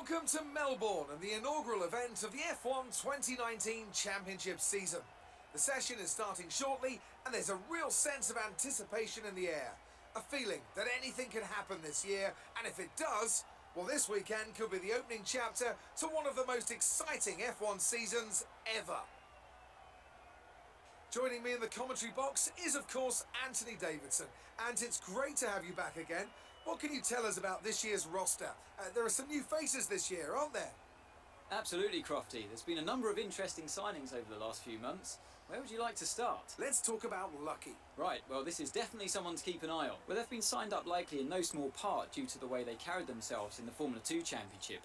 Welcome to Melbourne and the inaugural event of the F1 2019 Championship season. The session is starting shortly and there's a real sense of anticipation in the air. A feeling that anything can happen this year, and if it does, well, this weekend could be the opening chapter to one of the most exciting F1 seasons ever. Joining me in the commentary box is, of course, Anthony Davidson. And it's great to have you back again. What can you tell us about this year's roster? There are some new faces this year, aren't there? Absolutely, Crofty. There's been a number of interesting signings over the last few months. Where would you like to start? Let's talk about Lucky. Right, well, this is definitely someone to keep an eye on. Well, they've been signed up likely in no small part due to the way they carried themselves in the Formula 2 Championship.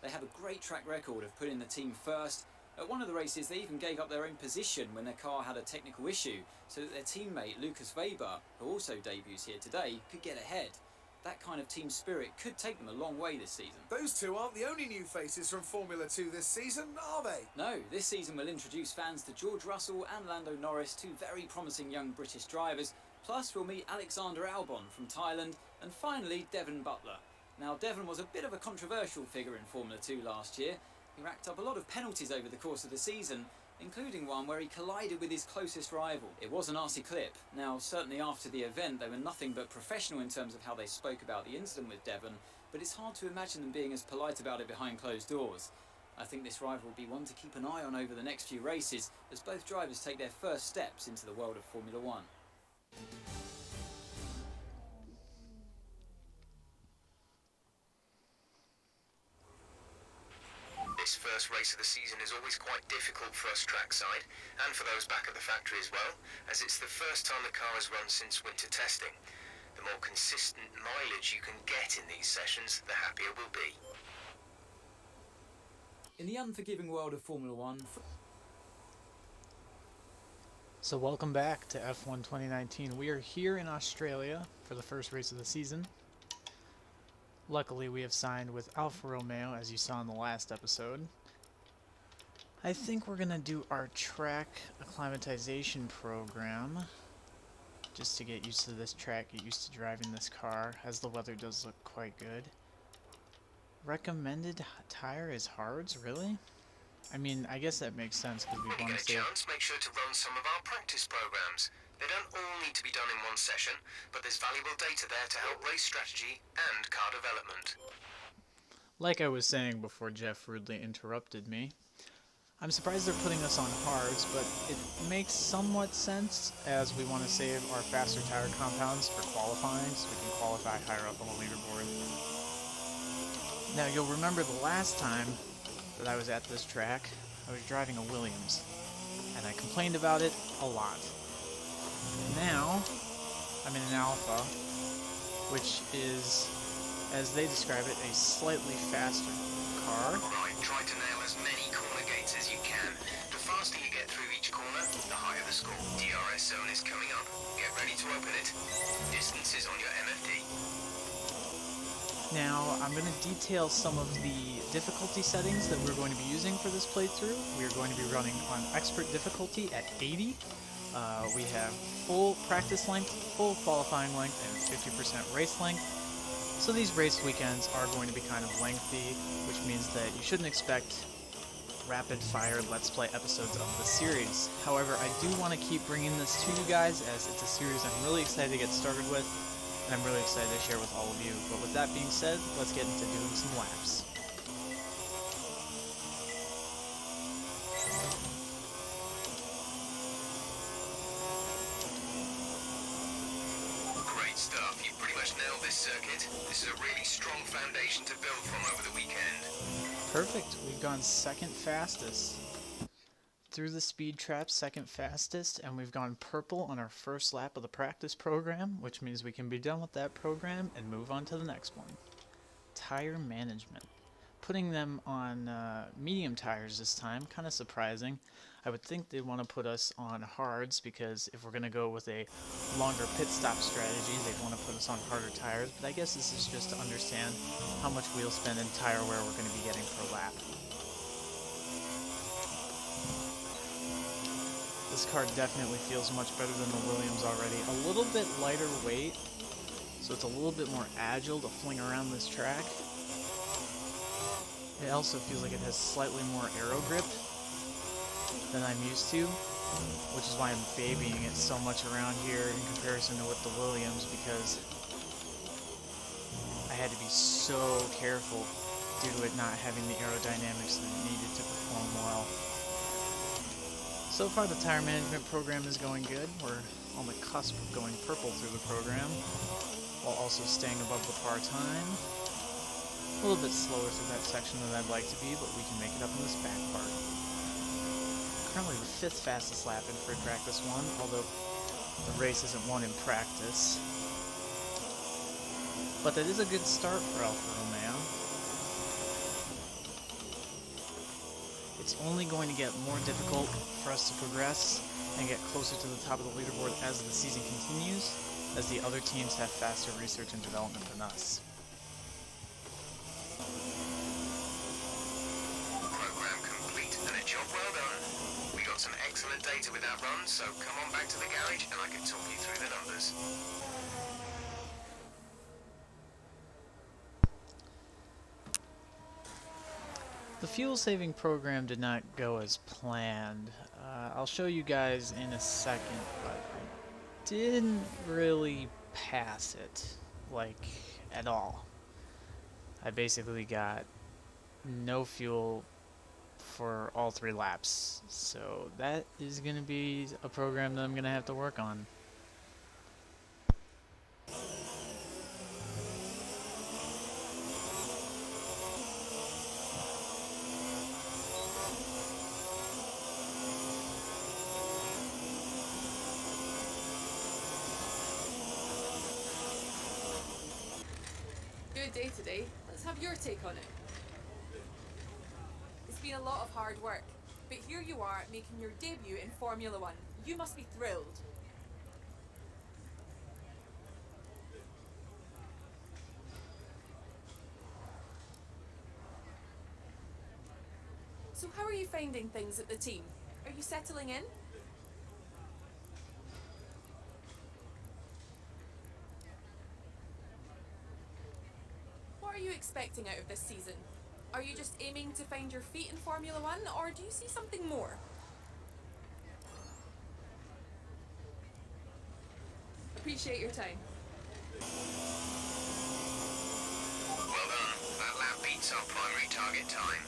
They have a great track record of putting the team first. At one of the races, they even gave up their own position when their car had a technical issue, so that their teammate Lucas Weber, who also debuts here today, could get ahead. That kind of team spirit could take them a long way this season. Those two aren't the only new faces from Formula 2 this season, are they? No, this season will introduce fans to George Russell and Lando Norris, two very promising young British drivers. Plus, we'll meet Alexander Albon from Thailand, and finally, Devon Butler. Now, Devon was a bit of a controversial figure in Formula 2 last year. He racked up a lot of penalties over the course of the season, including one where he collided with his closest rival. It was an arsey clip. Now, certainly after the event, they were nothing but professional in terms of how they spoke about the incident with Devon, but it's hard to imagine them being as polite about it behind closed doors. I think this rival will be one to keep an eye on over the next few races, as both drivers take their first steps into the world of Formula 1. This first race of the season is always quite difficult for us trackside, and for those back at the factory as well, as it's the first time the car has run since winter testing. The more consistent mileage you can get in these sessions, the happier we'll be. In the unforgiving world of Formula 1... So welcome back to F1 2019. We are here in Australia for the first race of the season. Luckily, we have signed with Alfa Romeo, as you saw in the last episode. I think we're going to do our track acclimatization program, just to get used to this track, get used to driving this car, as the weather does look quite good. Recommended tire is hards, really? I mean, I guess that makes sense, because we When you want get to a say... chance, make sure to run some of our practice programs. They don't all need to be done in one session, but there's valuable data there to help race strategy and car development. Like I was saying before Jeff rudely interrupted me, I'm surprised they're putting us on hards, but it makes somewhat sense as we want to save our faster tire compounds for qualifying so we can qualify higher up on the leaderboard. Now you'll remember the last time that I was at this track, I was driving a Williams, and I complained about it a lot. Now, I'm in an Alpha, which is, as they describe it, a slightly faster car. Right, try to nail as many corner gates as you can. The faster you get through each corner, the higher the score. DRS zone is coming up. Get ready to open it. Distance is on your MFD. Now, I'm going to detail some of the difficulty settings that we're going to be using for this playthrough. We are going to be running on expert difficulty at 80. We have full practice length, full qualifying length, and 50% race length. So these race weekends are going to be kind of lengthy, which means that you shouldn't expect rapid-fire Let's Play episodes of the series. However, I do want to keep bringing this to you guys, as it's a series I'm really excited to get started with, and I'm really excited to share with all of you. But with that being said, let's get into doing some laps. Great stuff. You've pretty much nailed this circuit. This is a really strong foundation to build from over the weekend. Perfect. We've gone second fastest. Through the speed trap, second fastest, and we've gone purple on our first lap of the practice program, which means we can be done with that program and move on to the next one. Tire management. Putting them on medium tires this time, kind of surprising. I would think they'd want to put us on hards, because if we're going to go with a longer pit stop strategy, they'd want to put us on harder tires, but I guess this is just to understand how much wheel spin and tire wear we're going to be getting per lap. This car definitely feels much better than the Williams already. A little bit lighter weight, so it's a little bit more agile to fling around this track. It also feels like it has slightly more aero grip than I'm used to, which is why I'm babying it so much around here in comparison to with the Williams, because I had to be so careful due to it not having the aerodynamics that it needed to perform well. So far the tire management program is going good. We're on the cusp of going purple through the program, while also staying above the par time. A little bit slower through that section than I'd like to be, but we can make it up in this back part. Currently the 5th fastest lap in for practice 1, although the race isn't won in practice. But that is a good start for Alfa Romeo. It's only going to get more difficult for us to progress and get closer to the top of the leaderboard as the season continues, as the other teams have faster research and development than us. Program complete and a job well done. We got some excellent data with that run, so come on back to the garage and I can talk you through the numbers. The fuel saving program did not go as planned. I'll show you guys in a second, but I didn't really pass it, like, at all. I basically got no fuel for all 3 laps, so that is going to be a program that I'm going to have to work on. Good day today. Let's have your take on it. It's been a lot of hard work, but here you are making your debut in Formula One. You must be thrilled. So how are you finding things at the team? Are you settling in? What are you expecting out of this season? Are you just aiming to find your feet in Formula One, or do you see something more? Appreciate your time. Well done. That lap beats our primary target time.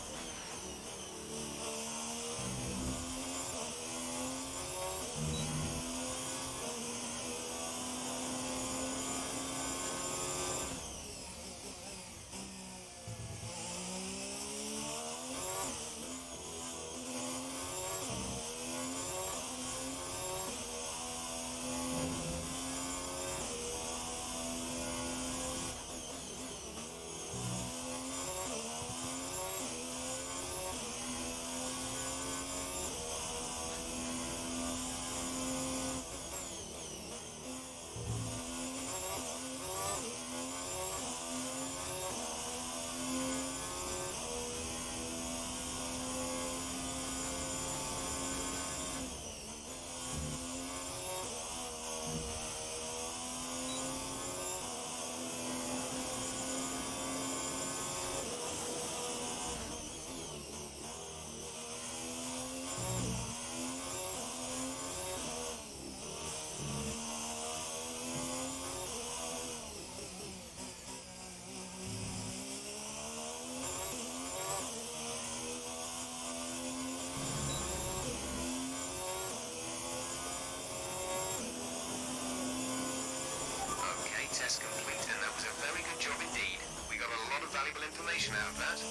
Test complete, and that was a very good job indeed. We got a lot of valuable information out of that.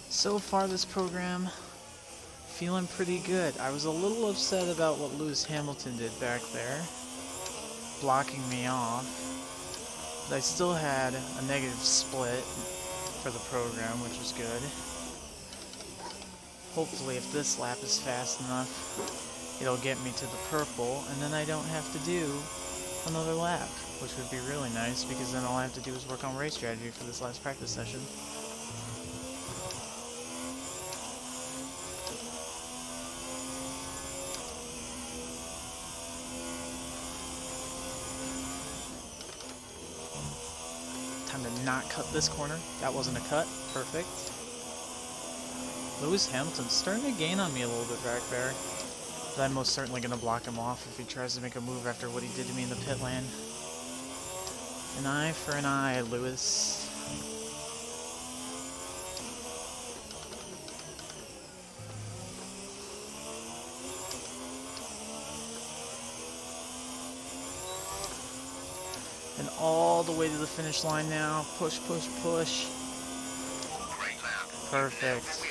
So far this program, feeling pretty good. I was a little upset about what Lewis Hamilton did back there, blocking me off. But I still had a negative split for the program, which was good. Hopefully if this lap is fast enough, it'll get me to the purple, and then I don't have to do another lap, which would be really nice, because then all I have to do is work on race strategy for this last practice session. not cut this corner. That wasn't a cut. Perfect. Lewis Hamilton's starting to gain on me a little bit back there. But I'm most certainly going to block him off if he tries to make a move after what he did to me in the pit lane. An eye for an eye, Lewis. And all the way to the finish line now. Push, push, push. Perfect.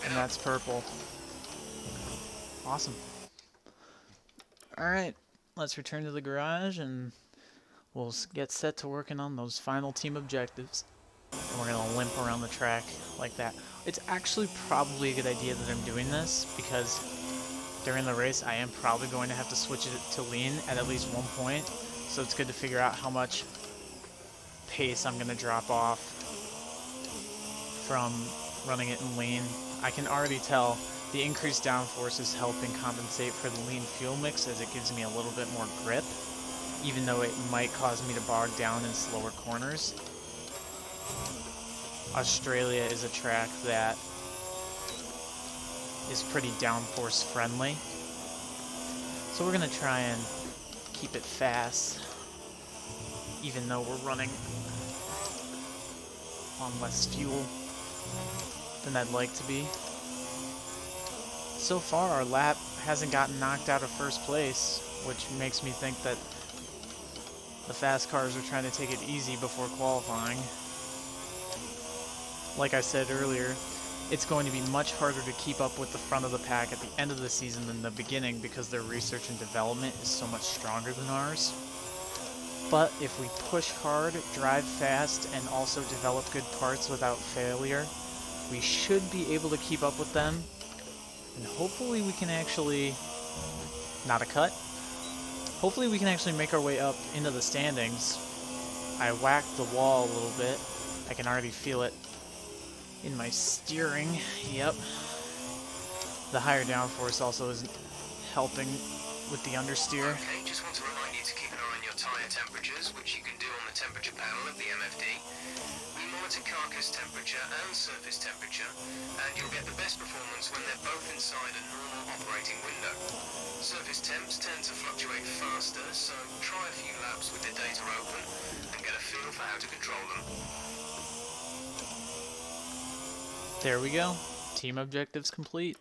And that's purple. Awesome. Alright, let's return to the garage and we'll get set to working on those final team objectives. And we're going to limp around the track like that. It's actually probably a good idea that I'm doing this because during the race I am probably going to have to switch it to lean at least one point. So it's good to figure out how much pace I'm going to drop off from running it in lean. I can already tell the increased downforce is helping compensate for the lean fuel mix as it gives me a little bit more grip, even though it might cause me to bog down in slower corners. Australia is a track that is pretty downforce friendly. So we're going to try and keep it fast, even though we're running on less fuel than I'd like to be. So far, our lap hasn't gotten knocked out of first place, which makes me think that the fast cars are trying to take it easy before qualifying. Like I said earlier, it's going to be much harder to keep up with the front of the pack at the end of the season than the beginning because their research and development is so much stronger than ours. But if we push hard, drive fast, and also develop good parts without failure, we should be able to keep up with them. And hopefully we can actually, not a cut, hopefully we can actually make our way up into the standings. I whacked the wall a little bit. I can already feel it in my steering. Yep. The higher downforce also isn't helping with the understeer. Okay, just want to remind you to keep an eye on your tyre temperatures, which you can do on the temperature panel of the MFD. We monitor carcass temperature and surface temperature, and you'll get the best performance when they're both inside a normal operating window. Surface temps tend to fluctuate faster, so try a few laps with the data open and get a feel for how to control them. There we go. Team objectives complete.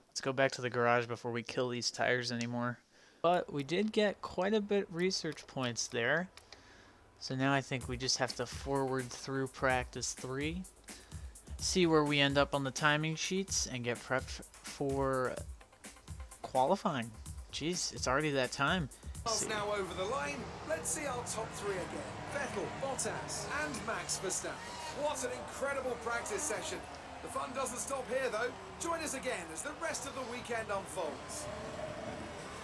Let's go back to the garage before we kill these tires anymore. But we did get quite a bit research points there. So now I think we just have to forward through practice 3, see where we end up on the timing sheets, and get prepped for qualifying. Jeez, it's already that time. Now over the line, let's see our top 3 again. Vettel, Bottas, and Max Verstappen. What an incredible practice session. The fun doesn't stop here though. Join us again as the rest of the weekend unfolds.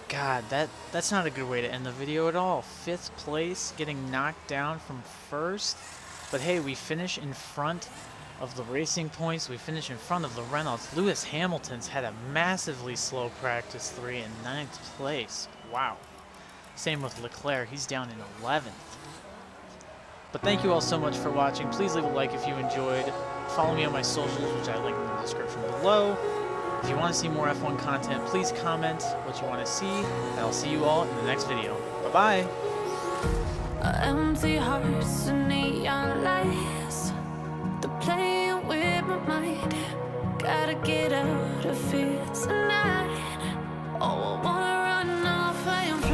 God, that's not a good way to end the video at all. 5th place, getting knocked down from 1st. But hey, we finish in front of the Racing Points. We finish in front of the Reynolds. Lewis Hamilton's had a massively slow practice 3 in 9th place. Wow. Same with Leclerc. He's down in 11th. But thank you all so much for watching. Please leave a like if you enjoyed. Follow me on my socials, which I link in the description below. If you want to see more F1 content, please comment what you want to see, and I'll see you all in the next video. Bye-bye! Empty hearts and neon lights, they're playing with my mind. Gotta get out of here tonight. Oh, I want